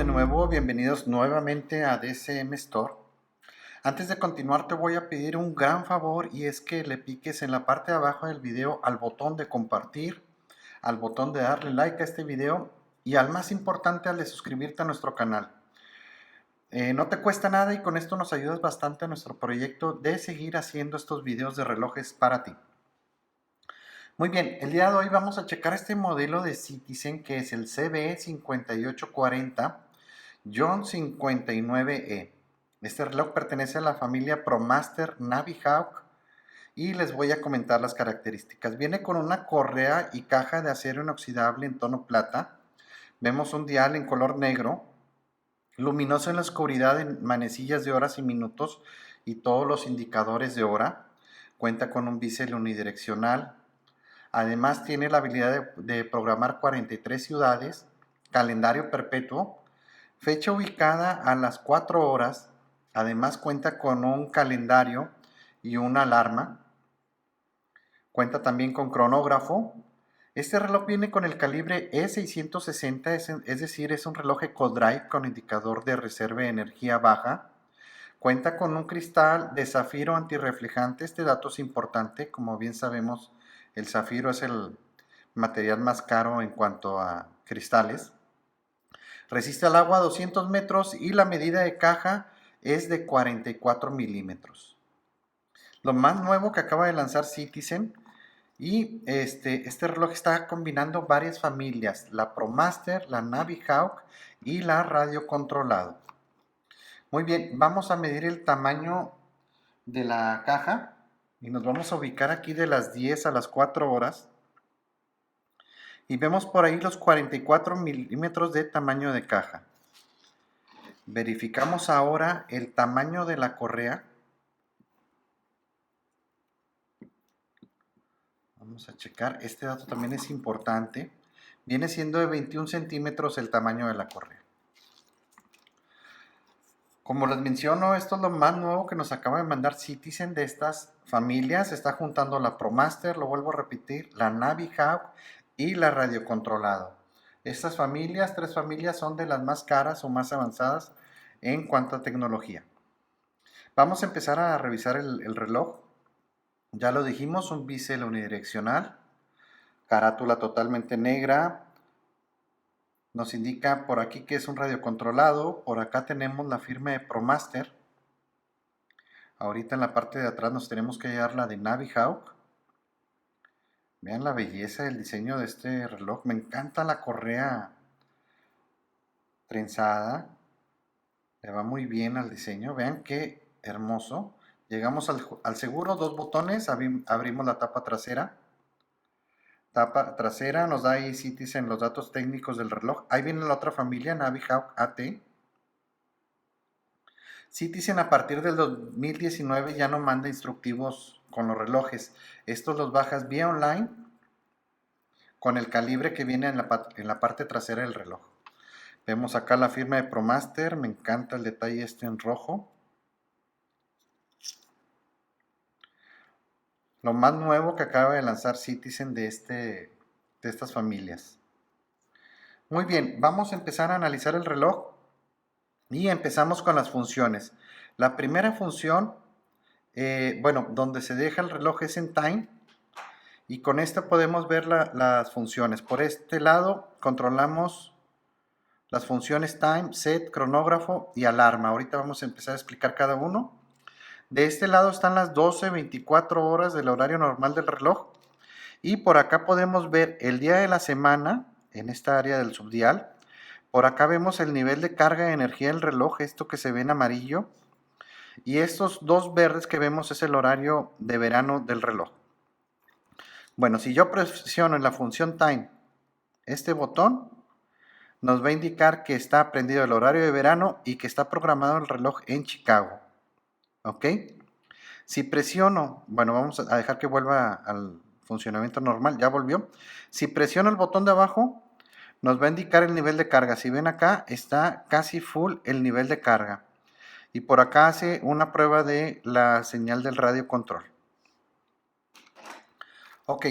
de nuevo, bienvenidos nuevamente a DCM Store. Antes de continuar te voy a pedir un gran favor y es que le piques en la parte de abajo del video al botón de compartir, al botón de darle like a este video y al más importante al de suscribirte a nuestro canal. No te cuesta nada y con esto nos ayudas bastante a nuestro proyecto de seguir haciendo estos videos de relojes para ti. Muy bien, el día de hoy vamos a checar este modelo de Citizen que es el CB5840 John 59E. Este reloj pertenece a la familia ProMaster Navihawk y les voy a comentar las características. Viene con una correa y caja de acero inoxidable en tono plata. Vemos un dial en color negro, luminoso en la oscuridad en manecillas de horas y minutos y todos los indicadores de hora. Cuenta con un bisel unidireccional. Además tiene la habilidad de programar 43 ciudades, calendario perpetuo, fecha ubicada a las 4 horas. Además cuenta con un calendario y una alarma. Cuenta también con cronógrafo. Este reloj viene con el calibre E660, es decir, es un reloj Eco-Drive con indicador de reserva de energía baja. Cuenta con un cristal de zafiro antirreflejante. Este dato es importante, como bien sabemos, el zafiro es el material más caro en cuanto a cristales. Resiste al agua a 200 metros y la medida de caja es de 44 milímetros. Lo más nuevo que acaba de lanzar Citizen, y este reloj está combinando varias familias, la ProMaster, la Navihawk y la radio controlado. Muy bien, vamos a medir el tamaño de la caja y nos vamos a ubicar aquí de las 10 a las 4 horas. Y vemos por ahí los 44 milímetros de tamaño de caja. Verificamos ahora el tamaño de la correa. Vamos a checar, este dato también es importante. Viene siendo de 21 centímetros el tamaño de la correa. Como les menciono, esto es lo más nuevo que nos acaba de mandar Citizen de estas familias. Está juntando la ProMaster, lo vuelvo a repetir, la Navihawk y la radio controlado. Estas familias, 3 familias, son de las más caras o más avanzadas en cuanto a tecnología. Vamos a empezar a revisar el reloj. Ya lo dijimos, un bisel unidireccional, carátula totalmente negra. Nos indica por aquí que es un radio controlado. Por acá tenemos la firma de ProMaster. Ahorita en la parte de atrás nos tenemos que hallar la de Navihawk. Vean la belleza del diseño de este reloj. Me encanta la correa trenzada. Le va muy bien al diseño. Vean qué hermoso. Llegamos al seguro, 2 botones. Abrimos la tapa trasera. Tapa trasera, nos da ahí Citizen los datos técnicos del reloj. Ahí viene la otra familia, Navihawk AT. Citizen a partir del 2019 ya no manda instructivos con los relojes. Estos los bajas vía online con el calibre que viene en la parte trasera del reloj. Vemos acá la firma de ProMaster. Me encanta el detalle en rojo. Lo más nuevo que acaba de lanzar Citizen de estas familias. Muy bien, vamos a empezar a analizar el reloj y empezamos con las funciones. La primera función, donde se deja el reloj es en Time y con esta podemos ver las funciones. Por este lado controlamos las funciones Time, Set, Cronógrafo y Alarma. Ahorita vamos a empezar a explicar cada uno. De este lado están las 12:24 horas del horario normal del reloj. Y por acá podemos ver el día de la semana en esta área del subdial. Por acá vemos el nivel de carga de energía del reloj, esto que se ve en amarillo. Y estos 2 verdes que vemos es el horario de verano del reloj. Bueno, si yo presiono en la función Time este botón, nos va a indicar que está prendido el horario de verano y que está programado el reloj en Chicago. ¿Ok? Si presiono, vamos a dejar que vuelva al funcionamiento normal, ya volvió. Si presiono el botón de abajo, nos va a indicar el nivel de carga. Si ven acá, está casi full el nivel de carga. Y por acá hace una prueba de la señal del radio control. Ok,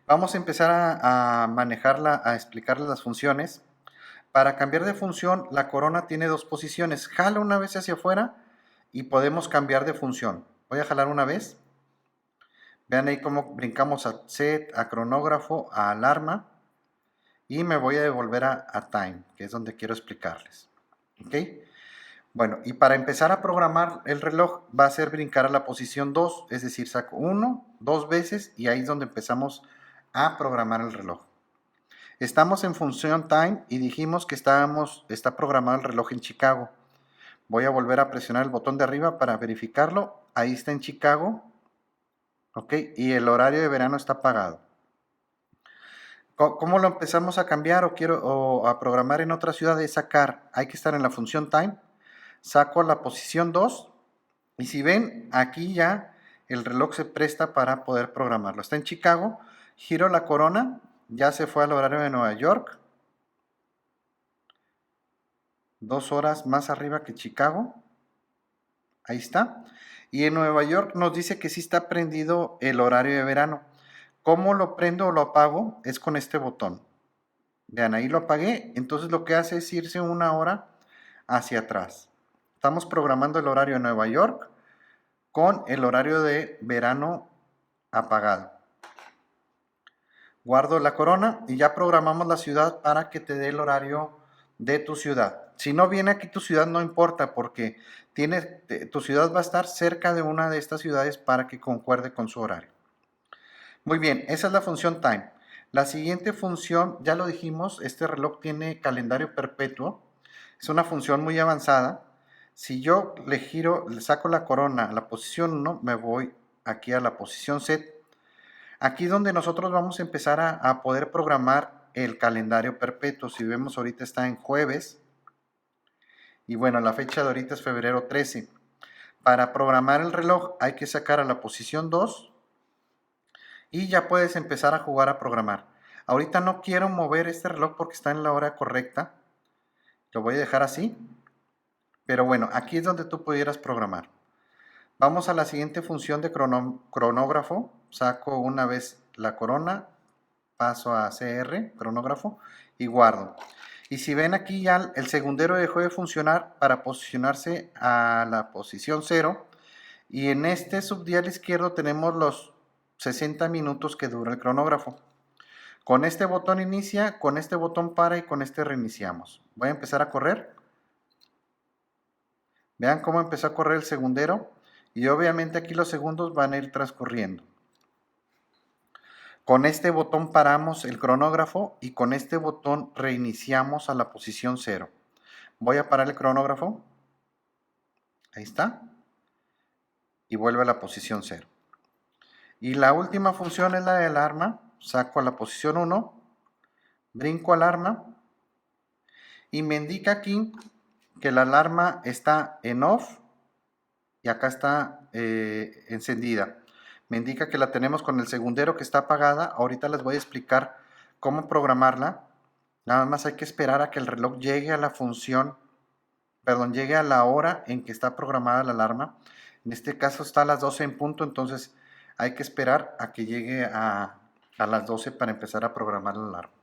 vamos a empezar a manejarla, a explicarles las funciones. Para cambiar de función, la corona tiene dos posiciones. Jalo una vez hacia afuera y podemos cambiar de función. Voy a jalar una vez. Vean ahí cómo brincamos a set, a cronógrafo, a alarma. Y me voy a devolver a time, que es donde quiero explicarles. ¿Ok? Bueno, y para empezar a programar el reloj va a ser brincar a la posición 2, es decir, saco 1, 2 veces y ahí es donde empezamos a programar el reloj. Estamos en función time y dijimos que está programado el reloj en Chicago. Voy a volver a presionar el botón de arriba para verificarlo. Ahí está en Chicago. ¿Ok? Y el horario de verano está apagado. ¿Cómo lo empezamos a cambiar o a programar en otra ciudad? Es sacar, hay que estar en la función time. Saco la posición 2 y si ven, aquí ya el reloj se presta para poder programarlo. Está en Chicago, giro la corona, ya se fue al horario de Nueva York. 2 horas más arriba que Chicago. Ahí está. Y en Nueva York nos dice que sí está prendido el horario de verano. ¿Cómo lo prendo o lo apago? Es con este botón. Vean, ahí lo apagué. Entonces lo que hace es irse una hora hacia atrás. Estamos programando el horario de Nueva York con el horario de verano apagado. Guardo la corona y ya programamos la ciudad para que te dé el horario de tu ciudad. Si no viene aquí tu ciudad no importa porque tu ciudad va a estar cerca de una de estas ciudades para que concuerde con su horario. Muy bien, esa es la función time. La siguiente función, ya lo dijimos, este reloj tiene calendario perpetuo. Es una función muy avanzada. Si yo le giro, le saco la corona a la posición 1, me voy aquí a la posición set. Aquí es donde nosotros vamos a empezar a poder programar el calendario perpetuo. Si vemos ahorita está en jueves. Y bueno, la fecha de ahorita es febrero 13. Para programar el reloj hay que sacar a la posición 2 y ya puedes empezar a jugar a programar. Ahorita no quiero mover este reloj porque está en la hora correcta. Lo voy a dejar así. Pero bueno, aquí es donde tú pudieras programar. Vamos a la siguiente función de cronógrafo. Saco una vez la corona, paso a CR, cronógrafo, y guardo. Y si ven aquí ya el segundero dejó de funcionar para posicionarse a la posición 0. Y en este subdial izquierdo tenemos los 60 minutos que dura el cronógrafo. Con este botón inicia, con este botón para y con este reiniciamos. Voy a empezar a correr. Vean cómo empezó a correr el segundero y obviamente aquí los segundos van a ir transcurriendo. Con este botón paramos el cronógrafo y con este botón reiniciamos a la posición 0. Voy a parar el cronógrafo. Ahí está. Y vuelve a la posición 0. Y la última función es la de alarma. Saco a la posición 1, brinco alarma y me indica aquí que la alarma está en off y acá está encendida. Me indica que la tenemos con el segundero que está apagada. Ahorita les voy a explicar cómo programarla. Nada más hay que esperar a que el reloj llegue a la función, perdón, llegue a la hora en que está programada la alarma. En este caso está a las 12 en punto, entonces hay que esperar a que llegue a las 12 para empezar a programar la alarma.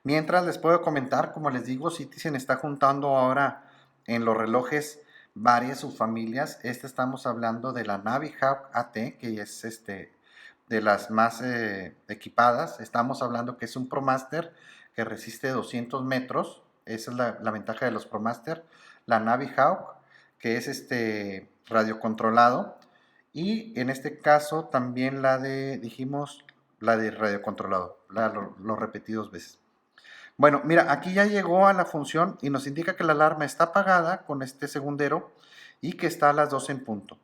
Mientras les puedo comentar, como les digo, Citizen está juntando ahora en los relojes varias subfamilias. Estamos hablando de la Navihawk AT, que es de las más equipadas. Estamos hablando que es un ProMaster que resiste 200 metros. Esa es la ventaja de los ProMaster. La Navihawk, que es radiocontrolado. Y en este caso también dijimos, la de radiocontrolado. Lo repetí 2 veces. Bueno, mira, aquí ya llegó a la función y nos indica que la alarma está apagada con este segundero y que está a las 12 en punto.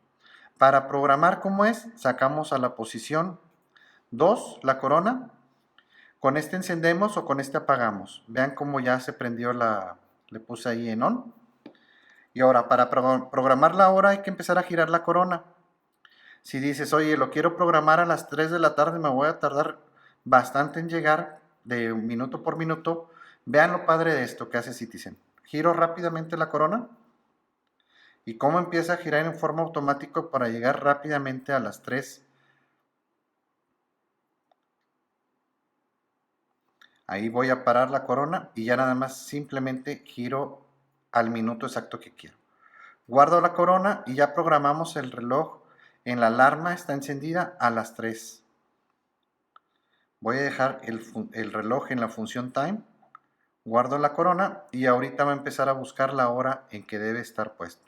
Para programar cómo es, sacamos a la posición 2 la corona. Con este encendemos o con este apagamos. Vean cómo ya se prendió le puse ahí en on. Y ahora, para programar la hora hay que empezar a girar la corona. Si dices, oye, lo quiero programar a las 3 de la tarde, me voy a tardar bastante en llegar de minuto por minuto. Vean lo padre de esto que hace Citizen. Giro rápidamente la corona y cómo empieza a girar en forma automática para llegar rápidamente a las 3. Ahí voy a parar la corona y ya nada más simplemente giro al minuto exacto que quiero. Guardo la corona y ya programamos el reloj en la alarma, está encendida a las 3. Voy a dejar el reloj en la función time, guardo la corona y ahorita va a empezar a buscar la hora en que debe estar puesto.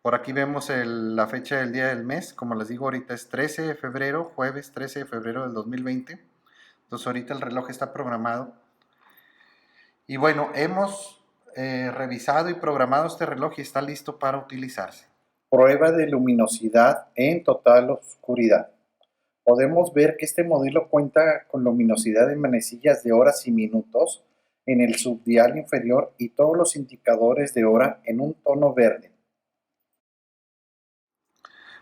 Por aquí vemos la fecha del día del mes, como les digo ahorita es 13 de febrero, jueves 13 de febrero del 2020. Entonces ahorita el reloj está programado. Y bueno, hemos revisado y programado este reloj y está listo para utilizarse. Prueba de luminosidad en total oscuridad. Podemos ver que este modelo cuenta con luminosidad en manecillas de horas y minutos en el subdial inferior y todos los indicadores de hora en un tono verde.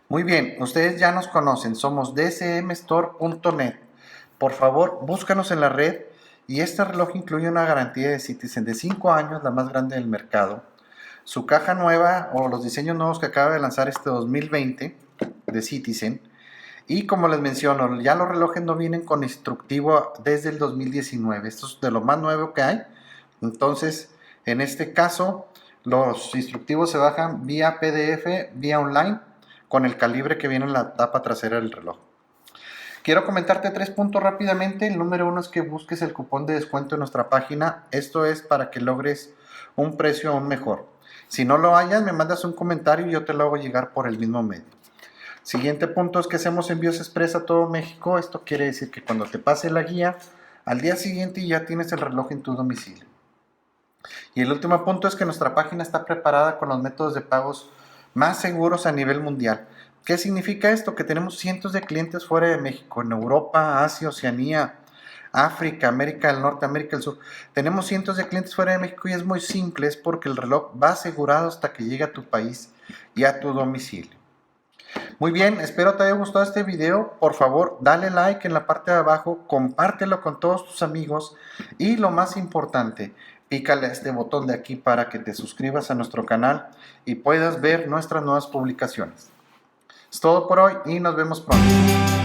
Muy bien, ustedes ya nos conocen, somos dcmstore.net. Por favor, búscanos en la red y este reloj incluye una garantía de Citizen de 5 años, la más grande del mercado. Su caja nueva o los diseños nuevos que acaba de lanzar este 2020 de Citizen. Y como les menciono, ya los relojes no vienen con instructivo desde el 2019. Esto es de lo más nuevo que hay. Entonces, en este caso, los instructivos se bajan vía PDF, vía online, con el calibre que viene en la tapa trasera del reloj. Quiero comentarte 3 puntos rápidamente. El número 1 es que busques el cupón de descuento en nuestra página. Esto es para que logres un precio aún mejor. Si no lo hayas, me mandas un comentario y yo te lo hago llegar por el mismo medio. Siguiente punto es que hacemos envíos express a todo México. Esto quiere decir que cuando te pase la guía, al día siguiente ya tienes el reloj en tu domicilio. Y el último punto es que nuestra página está preparada con los métodos de pagos más seguros a nivel mundial. ¿Qué significa esto? Que tenemos cientos de clientes fuera de México, en Europa, Asia, Oceanía, África, América del Norte, América del Sur. Tenemos cientos de clientes fuera de México y es muy simple, es porque el reloj va asegurado hasta que llegue a tu país y a tu domicilio. Muy bien, espero te haya gustado este video. Por favor, dale like en la parte de abajo, compártelo con todos tus amigos y lo más importante, pícale a este botón de aquí para que te suscribas a nuestro canal y puedas ver nuestras nuevas publicaciones. Es todo por hoy y nos vemos pronto.